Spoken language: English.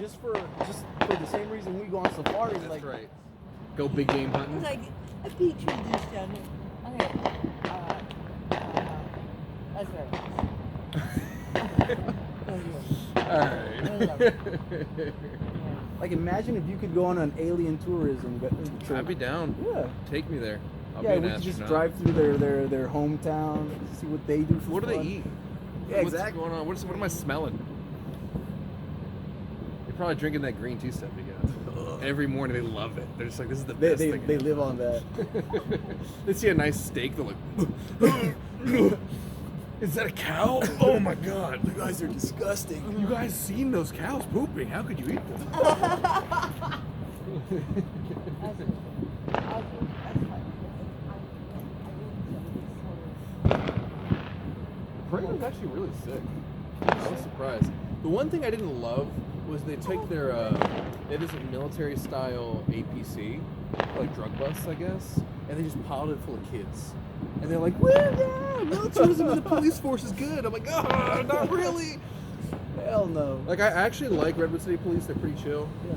just for the same reason we go on safaris. That's like, right. Go big game hunting. Like a petri dish down here. Okay. That's right. Alright. Like, imagine if you could go on an alien tourism trip. I'd be down. Yeah. Take me there. I'll Yeah, be we an could just astronaut. drive through their hometown, see what they do for What do fun. they eat? Yeah, What's exactly. going on? What am I smelling? They're probably drinking that green tea stuff you got. Every morning they love it. They're just like, this is the best thing. They live on that. They see a nice steak, they're like, is that a cow? Oh my god. You guys are disgusting. You guys seen those cows pooping? How could you eat them? Brandon's actually really sick. I was surprised. The one thing I didn't love was they took their, it is a military style APC, like drug bus, I guess, and they just piled it full of kids. And they're like, well, yeah, militarism in the police force is good. I'm like, oh, not really. Hell no. Like, I actually like Redwood City Police. They're pretty chill. Yeah.